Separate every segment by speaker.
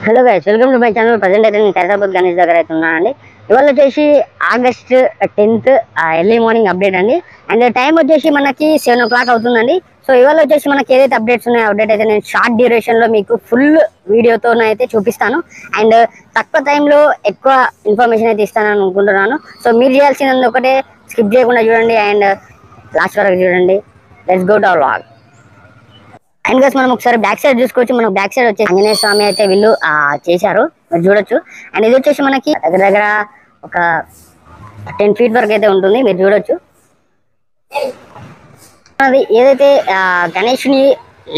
Speaker 1: Hello guys, welcome to my channel. Present అయితే నేను ఖైరతాబాద్ గణేష్ దగ్గర అయితే ఉన్నానండి. ఇవాళ వచ్చేసి August 10th early morning update అండి. అండ్ టైం వచ్చేసి మనకి 7 o'clock అవుతుందండి. సో ఇవాళ వచ్చేసి మనకి ఏదైతే అప్డేట్స్ ఉన్నాయో అప్డేట్ అయితే నేను షార్ట్ డ్యూరేషన్ లో మీకు ఫుల్ వీడియోతో అయితే చూపిస్తాను. అండ్ తక్కువ టైంలో ఎక్కువ ఇన్ఫర్మేషన్ అయితే ఇస్తానని అనుకుంటున్నాను. సో మీరు చేయాల్సినది ఒకటే, స్కిప్ చేయకుండా చూడండి అండ్ లాస్ట్ వరకు చూడండి. Let's go to our vlog. And guys, మనం ఒకసారి బ్యాక్ సైడ్ చూసుకోవచ్చు. మనకు బ్యాక్ సైడ్ వచ్చి ఆంజనేయ స్వామి అయితే వీళ్ళు చేశారు, మీరు చూడొచ్చు. అండ్ ఇది వచ్చేసి మనకి దగ్గర దగ్గర ఒక 10 feet వరకు అయితే ఉంటుంది, మీరు చూడొచ్చు. అది ఏదైతే గణేష్ని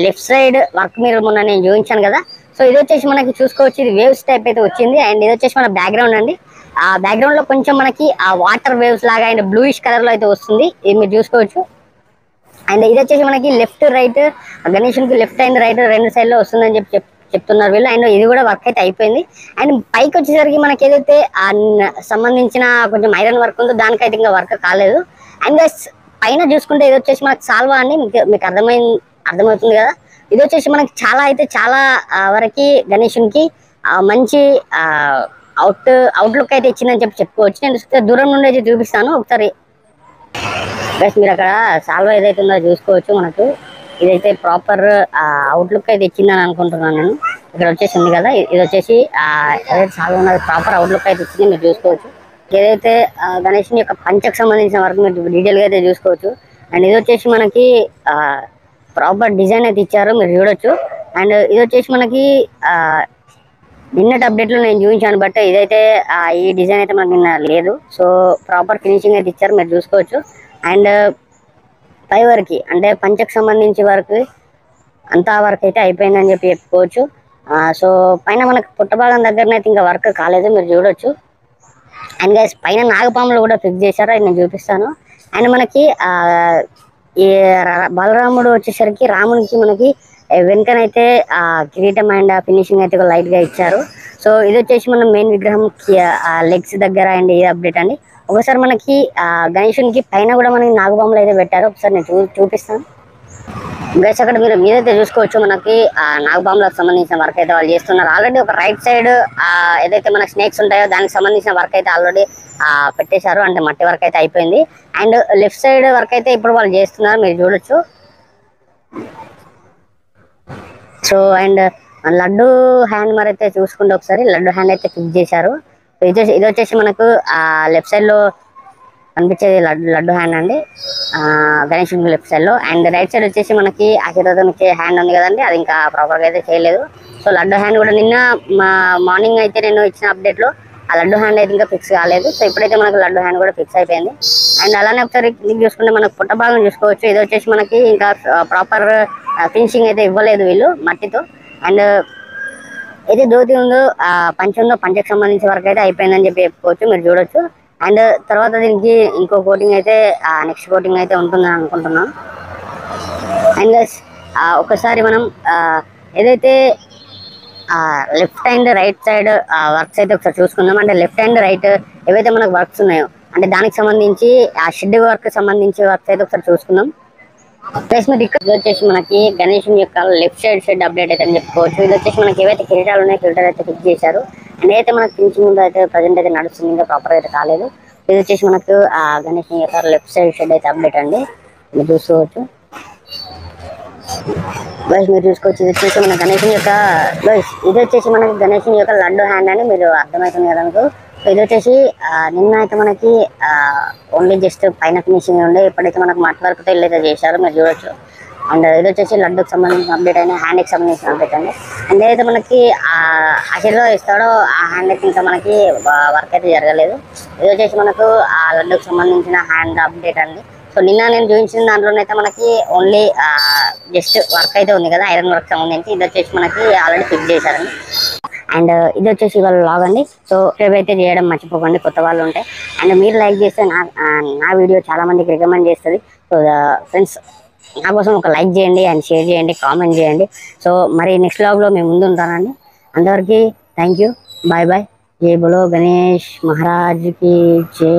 Speaker 1: లెఫ్ట్ సైడ్ వర్క్ మీరు మొన్న నేను చూపించాను కదా. సో ఇది వచ్చేసి మనకి చూసుకోవచ్చు, ఇది వేవ్స్ టైప్ అయితే వచ్చింది. అండ్ ఇది వచ్చేసి మన బ్యాక్గ్రౌండ్ అండి. ఆ బ్యాక్గ్రౌండ్ లో కొంచెం మనకి ఆ వాటర్ వేవ్స్ లాగా అండ్ బ్లూయిష్ కలర్ లో అయితే వస్తుంది, ఇది మీరు చూసుకోవచ్చు. అండ్ ఇది వచ్చేసి మనకి లెఫ్ట్ రైట్, గణేషునికి లెఫ్ట్ అండ్ రైట్ రెండు సైడ్ లో వస్తుందని చెప్తున్నారు వీళ్ళు. అండ్ ఇది కూడా వర్క్ అయితే అయిపోయింది. అండ్ పైకి వచ్చేసరికి మనకి ఏదైతే సంబంధించిన కొంచెం ఐరన్ వర్క్ ఉందో దానికైతే ఇంకా వర్క్ కాలేదు. అండ్ పైన చూసుకుంటే ఇది వచ్చేసి మనకి సాల్వా అండి, మీకు అర్థమవుతుంది కదా. ఇది వచ్చేసి మనకి చాలా వరకు గణేషునికి మంచి అవుట్లుక్ అయితే ఇచ్చిందని చెప్పుకోవచ్చు. నేను దూరం నుండి అయితే చూపిస్తాను ఒకసారి. ప్లస్ మీరు అక్కడ సాల్వా ఏదైతే ఉందో చూసుకోవచ్చు. మనకు ఇదైతే ప్రాపర్ అవుట్లుక్ అయితే ఇచ్చిందని అనుకుంటున్నాను నేను. ఇక్కడ వచ్చేసి ఉంది కదా, ఇది వచ్చేసి ఏదైతే సాల్వా ఉన్నది ప్రాపర్ అవుట్లుక్ అయితే ఇచ్చింది, మీరు చూసుకోవచ్చు. ఏదైతే గణేష్ని యొక్క పంచకు సంబంధించిన వరకు మీరు డీటెయిల్గా అయితే చూసుకోవచ్చు. అండ్ ఇది వచ్చేసి మనకి ప్రాపర్ డిజైన్ అయితే ఇచ్చారు, మీరు చూడొచ్చు. అండ్ ఇది వచ్చేసి మనకి నిన్నటి అప్డేట్లో నేను చూపించాను, బట్ ఇదైతే ఈ డిజైన్ అయితే మనకి నిన్న లేదు. సో ప్రాపర్ ఫినిషింగ్ అయితే ఇచ్చారు, మీరు చూసుకోవచ్చు. అండ్ పై వరకు అంటే పంచకు సంబంధించి వరకు అంతా వర్క్ అయితే అయిపోయిందని చెప్పుకోవచ్చు. సో పైన మనకు పుట్టభాగం దగ్గరనైతే ఇంకా వర్క్ కాలేదు, మీరు చూడొచ్చు. అండ్ గైస్, పైన నాగపాములు కూడా ఫిక్స్ చేశారు, అది నేను చూపిస్తాను. అండ్ మనకి ఈ బలరాముడు వచ్చేసరికి రామునికి మనకి వెనుకనైతే కిరీటం అండ్ ఫినిషింగ్ అయితే లైట్ గా ఇచ్చారు. సో ఇది వచ్చేసి మనం మెయిన్ విగ్రహం లెగ్స్ దగ్గర అండ్ ఇది అప్డేట్ అండి. ఒకసారి మనకి గణేషునికి పైన కూడా మనకి నాగపాములు అయితే పెట్టారు, ఒకసారి నేను చూపిస్తాను. గైస్, అక్కడ మీరు మీరైతే చూసుకోవచ్చు, మనకి నాగపాములకు సంబంధించిన వర్క్ అయితే వాళ్ళు చేస్తున్నారు. ఆల్రెడీ ఒక రైట్ సైడ్ ఏదైతే మన స్నేక్స్ ఉంటాయో దానికి సంబంధించిన వర్క్ అయితే ఆల్రెడీ పెట్టేశారు, అంటే మట్టి వర్క్ అయితే అయిపోయింది. అండ్ లెఫ్ట్ సైడ్ వర్క్ అయితే ఇప్పుడు వాళ్ళు చేస్తున్నారు, మీరు చూడొచ్చు. సో అండ్ లడ్డు హ్యాండ్ మరి అయితే చూసుకుంటే ఒకసారి లడ్డు హ్యాండ్ అయితే ఫిక్స్ చేశారు. ఇది వచ్చేసి మనకు లెఫ్ట్ సైడ్ లో కనిపించేది లడ్డు హ్యాండ్ అండి, గణేషునికి లెఫ్ట్ సైడ్ లో. అండ్ రైట్ సైడ్ వచ్చేసి మనకి ఆశీర్వాదం ఇచ్చే హ్యాండ్ ఉంది కదండి, అది ఇంకా ప్రాపర్ గా అయితే చేయలేదు. సో లడ్డు హ్యాండ్ కూడా నిన్న మార్నింగ్ అయితే నేను ఇచ్చిన అప్డేట్ లో ఆ లడ్డు హ్యాండ్ అయితే ఇంకా ఫిక్స్ కాలేదు. సో ఇప్పుడైతే మనకు లడ్డు హ్యాండ్ కూడా ఫిక్స్ అయిపోయింది. అండ్ అలానే ఒకసారి చూసుకుంటే మనకు పుట్ట భాగం చూసుకోవచ్చు. ఇది వచ్చేసి మనకి ఇంకా ప్రాపర్ ఫినిషింగ్ అయితే ఇవ్వలేదు వీళ్ళు మట్టితో. అండ్ ఏది ధోతి ఉందో పంచ ఉందో పంచకు సంబంధించిన వరకు అయితే అయిపోయిందని చెప్పుకోవచ్చు, మీరు చూడొచ్చు. అండ్ తర్వాత దీనికి ఇంకో కోటింగ్ అయితే నెక్స్ట్ కోటింగ్ అయితే ఉంటుందని అనుకుంటున్నాను. అండ్ ఒకసారి మనం ఏదైతే left and right side works అయితే ఒకసారి చూసుకుందాం. అంటే లెఫ్ట్ అండ్ రైట్ ఏవైతే మనకు వర్క్స్ ఉన్నాయో అంటే దానికి సంబంధించి ఆ షెడ్ వర్క్ సంబంధించి వర్క్స్ అయితే ఒకసారి చూసుకుందాం. ప్లస్ మీరు ఇక్కడ వచ్చేసి మనకి గణేషుని యొక్క లెఫ్ట్ సైడ్ షెడ్ అప్డేట్ అయితే అని చెప్పుకోవచ్చు. ఇది వచ్చేసి మనకి ఏవైతే కిరీటాలు ఉన్నాయో కిరీటాలు అయితే ఫిక్స్ చేశారు. అండ్ ఏదైతే మనకి ఫినిషింగ్ ముందు అయితే ప్రజెంట్ అయితే నడుస్తుంది, ఇంకా ప్రాపర్ అయితే కాలేదు. ఇది వచ్చేసి మనకు గణేషుని యొక్క లెఫ్ట్ సైడ్ షెడ్ అయితే అప్డేట్ అండి, మీరు చూసుకోవచ్చు. బస్ మీరు చూసుకోవచ్చు, ఇది వచ్చేసి మన గణేషుని యొక్క ఇది వచ్చేసి మనకి గణేషుని యొక్క లడ్డు హ్యాండ్ అని మీరు అర్థమవుతుంది కదా మీకు. సో ఇది వచ్చేసి నిన్న అయితే మనకి ఓన్లీ జస్ట్ పైన ఫినిషింగ్ ఉండే, ఇప్పుడైతే మనకు మట్ వర్క్తో ఇల్లు అయితే చేశారు, మీరు చూడొచ్చు. అండ్ ఇది వచ్చేసి లడ్డుకి సంబంధించిన అప్డేట్ అయినా హ్యాండ్కి సంబంధించిన అప్డేట్ అండి. అండ్ ఏదైతే మనకి ఆశీర్వాదం ఇస్తాడో ఆ హ్యాండ్కి ఇంకా మనకి వర్క్ అయితే జరగలేదు. ఇది వచ్చేసి మనకు ఆ లడ్డుకి సంబంధించిన హ్యాండ్ అప్డేట్ అండి. సో నిన్న నేను చూపించిన దాంట్లోనైతే మనకి ఓన్లీ జస్ట్ వర్క్ అయితే ఉంది కదా, ఐరన్ వర్క్ సంబంధించి. ఇది వచ్చేసి మనకి ఆల్రెడీ ఫిక్స్ చేశారండి. అండ్ ఇది వచ్చేసి ఇవాళ వ్లాగ్ అండి. సో సబ్స్క్రైబ్ అయితే చేయడం మర్చిపోకండి కొత్త వాళ్ళు ఉంటే. అండ్ మీరు లైక్ చేస్తే నా వీడియో చాలా మందికి రికమెండ్ చేస్తుంది. సో ఫ్రెండ్స్, నా కోసం ఒక లైక్ చేయండి అండ్ షేర్ చేయండి, కామెంట్ చేయండి. సో మరి నెక్స్ట్ వ్లాగ్లో మేము ముందు ఉంటానండి. అందరికీ థ్యాంక్ యూ, బాయ్ బాయ్. జై బోలో గణేష్ మహారాజ్కి జై.